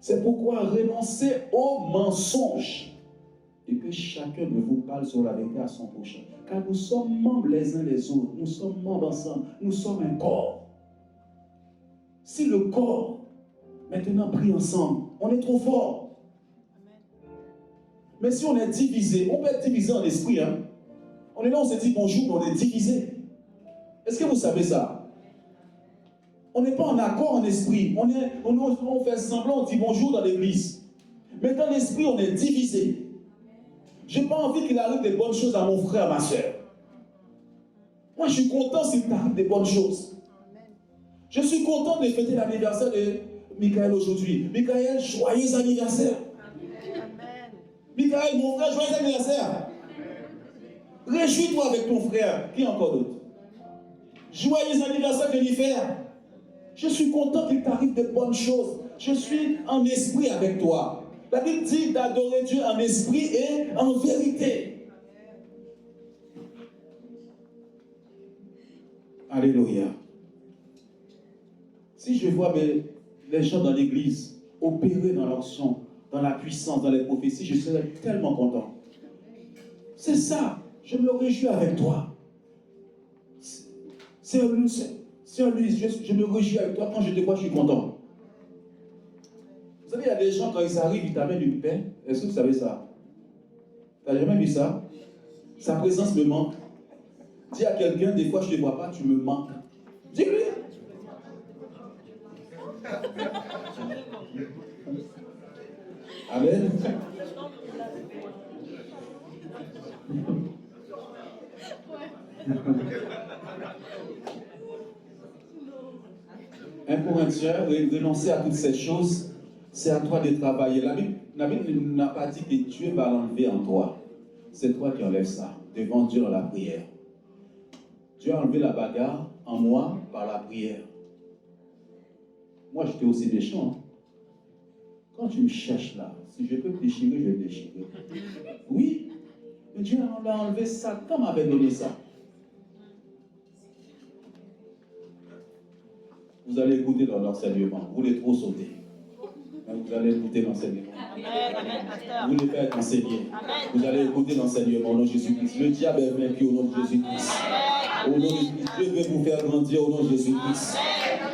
C'est pourquoi renoncer aux mensonges et que chacun de vous parle sur la vérité à son prochain. Car nous sommes membres les uns les autres. Nous sommes membres ensemble. Nous sommes un corps. Si le corps maintenant prie ensemble, on est trop fort. Mais si on est divisé, on peut être divisé en esprit. Hein? On est là, on se dit bonjour, mais on est divisé. Est-ce que vous savez ça? On n'est pas en accord en esprit. On fait semblant, on dit bonjour dans l'église. Mais dans l'esprit, on est divisé. Je n'ai pas envie qu'il arrive des bonnes choses à mon frère, à ma soeur. Moi, je suis content s'il t'arrive des bonnes choses. Je suis content de fêter l'anniversaire de Michael aujourd'hui. Michael, joyeux anniversaire. Michael, mon frère, joyeux anniversaire. Réjouis-toi avec ton frère. Qui encore d'autre? Joyeux anniversaire, Jennifer. Je suis content qu'il t'arrive de bonnes choses. Je suis en esprit avec toi. La Bible dit d'adorer Dieu en esprit et en vérité. Alléluia. Si je vois les gens dans l'église opérer dans l'onction, dans la puissance, dans les prophéties, je serais tellement content. C'est ça. Je me réjouis avec toi. C'est lui, je me réjouis avec toi. Quand je te vois, je suis content. Vous savez, il y a des gens, quand ils arrivent, ils t'amènent une paix. Est-ce que vous savez ça? Tu n'as jamais vu ça? Sa présence me manque. Dis à quelqu'un, des fois, je ne te vois pas, tu me manques. Dis-lui. Amen. Un Corinthien, renoncer à toutes ces choses, c'est à toi de travailler. La Bible n'a pas dit que Dieu va l'enlever en toi. C'est toi qui enlèves ça, devant Dieu dans la prière. Dieu a enlevé la bagarre en moi par la prière. Moi, j'étais aussi méchant. Hein. Quand tu me cherches là, si je peux te déchirer, je vais te déchirer. Oui, mais Dieu a enlevé ça. Quand m'avait donné ça? Vous allez écouter dans l'enseignement. Vous voulez trop sauter. Mais vous allez écouter l'enseignement. Vous voulez pas être enseigné. Vous allez écouter l'enseignement au nom de Jésus-Christ. Le diable est vaincu au nom de Jésus-Christ. Au nom de Jésus-Christ. Dieu veut vous faire grandir au nom de Jésus-Christ.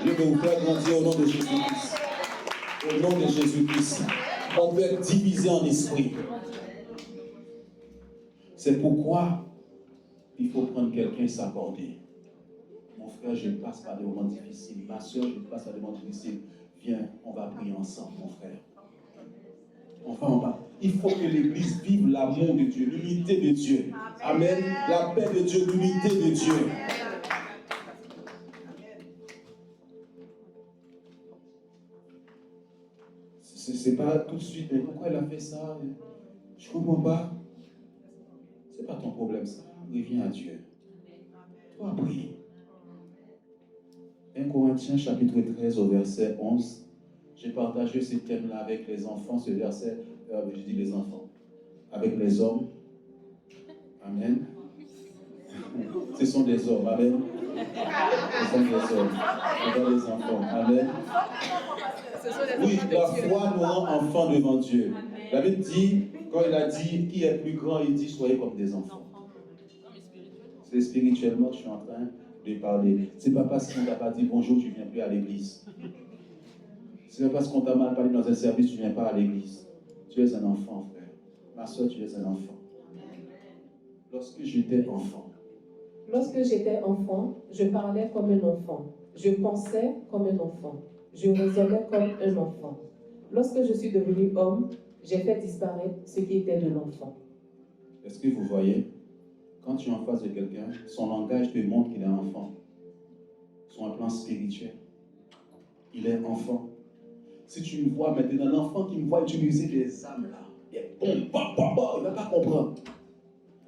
Dieu veut vous faire grandir au nom de Jésus-Christ. Au nom de Jésus-Christ. On peut être divisé en esprit. C'est pourquoi il faut prendre quelqu'un et s'accorder. Mon frère, je passe par des moments difficiles. Ma soeur, je passe par des moments difficiles. Viens, on va prier ensemble, mon frère. Enfin, on va. Il faut que l'Église vive l'amour de Dieu, l'unité de Dieu. Amen. La paix de Dieu, l'unité de Dieu. C'est pas tout de suite, mais pourquoi elle a fait ça? Je ne comprends pas. C'est pas ton problème, ça. Reviens à Dieu. Toi, prie. 1 Corinthiens chapitre 13 au verset 11. J'ai partagé ce thème-là avec les enfants, ce verset, je dis les enfants, avec les hommes. Amen. Ce sont des hommes, amen. Ce sont des hommes, ce sont des enfants, amen. Oui, la foi nous rend enfants devant Dieu. La Bible dit, quand il a dit qui est plus grand, il dit soyez comme des enfants. C'est spirituellement, je suis en train de parler. C'est pas parce qu'on t'a pas dit bonjour, tu ne viens plus à l'église. C'est pas parce qu'on t'a mal parlé dans un service, tu ne viens pas à l'église. Tu es un enfant, frère. Ma soeur, tu es un enfant. Lorsque j'étais enfant, je parlais comme un enfant. Je pensais comme un enfant. Je raisonnais comme un enfant. Lorsque je suis devenu homme, j'ai fait disparaître ce qui était de l'enfant. Est-ce que vous voyez? Quand tu es en face de quelqu'un, son langage te montre qu'il est enfant. Sur un plan spirituel, il est enfant. Si tu me vois maintenant, un enfant qui me voit utiliser des armes là, il ne va pas comprendre.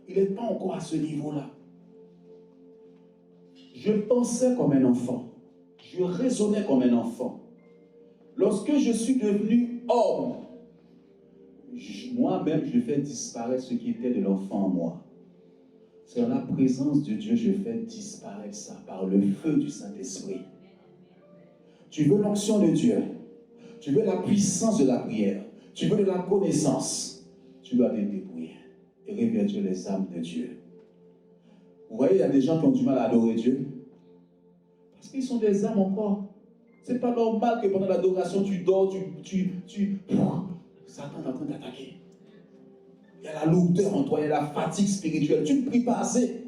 Il n'est pas encore à ce niveau-là. Je pensais comme un enfant. Je raisonnais comme un enfant. Lorsque je suis devenu homme, moi-même, je fais disparaître ce qui était de l'enfant en moi. C'est dans la présence de Dieu, je fais disparaître ça par le feu du Saint-Esprit. Tu veux l'onction de Dieu. Tu veux la puissance de la prière. Tu veux de la connaissance. Tu dois te débrouiller et réveiller les âmes de Dieu. Vous voyez, il y a des gens qui ont du mal à adorer Dieu. Parce qu'ils sont des âmes encore. C'est pas normal que pendant l'adoration, tu dors, Satan est en train d'attaquer. Il y a la lourdeur en toi, il y a la fatigue spirituelle. Tu ne pries pas assez.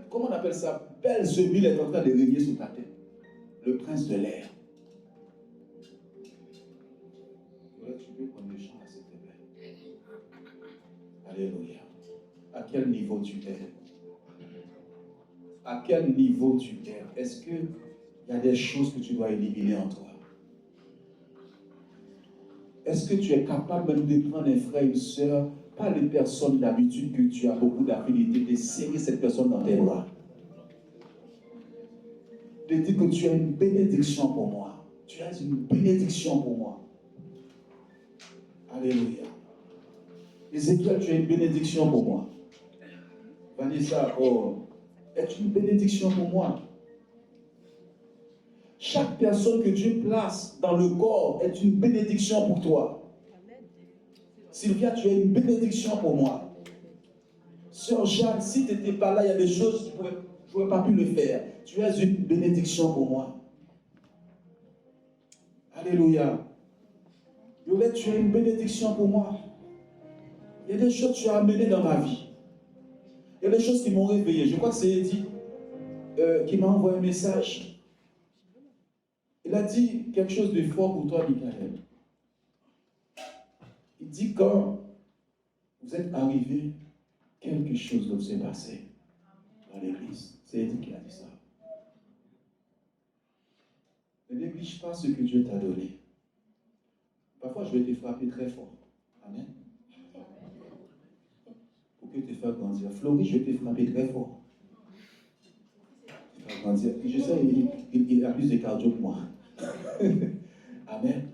Comment on appelle ça? Belzébuth est en train de régner sur ta tête. Le prince de l'air. Tu peux prendre le chant là, s'il te plaît. Alléluia. À quel niveau tu es? À quel niveau tu es? Est-ce qu'il y a des choses que tu dois éliminer en toi? Est-ce que tu es capable même de prendre un frère, une soeur, pas les personnes d'habitude que tu as beaucoup d'affinité, de serrer cette personne dans tes bras? De dire que tu es une bénédiction pour moi. Tu es une bénédiction pour moi. Alléluia. Ézéchiel, tu es une bénédiction pour moi. Vanessa, est une bénédiction pour moi. Chaque personne que Dieu place dans le corps est une bénédiction pour toi. Sylvia, tu es une bénédiction pour moi. Sœur Jeanne, si tu n'étais pas là, il y a des choses, je n'aurais pas pu le faire. Tu es une bénédiction pour moi. Alléluia. Violette, tu es une bénédiction pour moi. Il y a des choses que tu as amenées dans ma vie. Il y a des choses qui m'ont réveillé. Je crois que c'est Edith qui m'a envoyé un message. Il a dit quelque chose de fort pour toi, Michael. Il dit quand vous êtes arrivé, quelque chose doit s'est passé dans l'église. C'est Eddie qui a dit ça. Ne néglige pas ce que Dieu t'a donné. Parfois, je vais te frapper très fort. Amen. Pour que te faire grandir. Florie, je vais te frapper très fort. Te faire grandir. Je sais, il a plus de cardio que moi. Amen.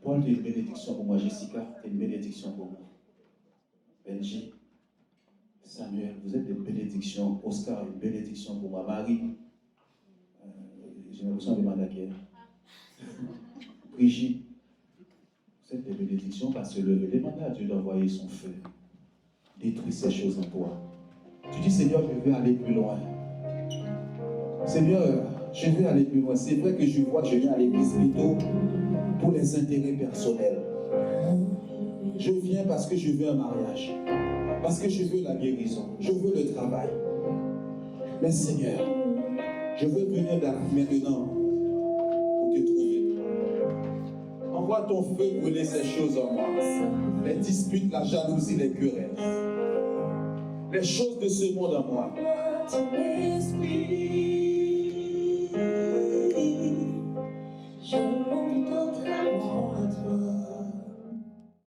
Paul, tu es une bénédiction pour moi. Jessica, tu es une bénédiction pour moi. Benji, Samuel, vous êtes des bénédictions. Oscar, une bénédiction pour moi. Marie, j'ai l'impression de demander à qui. Brigitte, vous êtes des bénédictions parce que le mandat à Dieu d'envoyer son feu détruit ces choses en toi. Tu dis, Seigneur, je veux aller plus loin. Seigneur, je veux aller plus loin. C'est vrai que je vois que je viens à l'église plutôt pour les intérêts personnels. Je viens parce que je veux un mariage. Parce que je veux la guérison. Je veux le travail. Mais Seigneur, je veux venir maintenant pour te trouver. Envoie ton feu brûler ces choses en moi. Les disputes, la jalousie, les querelles. Les choses de ce monde en moi. Ton esprit, je monte totalement à toi.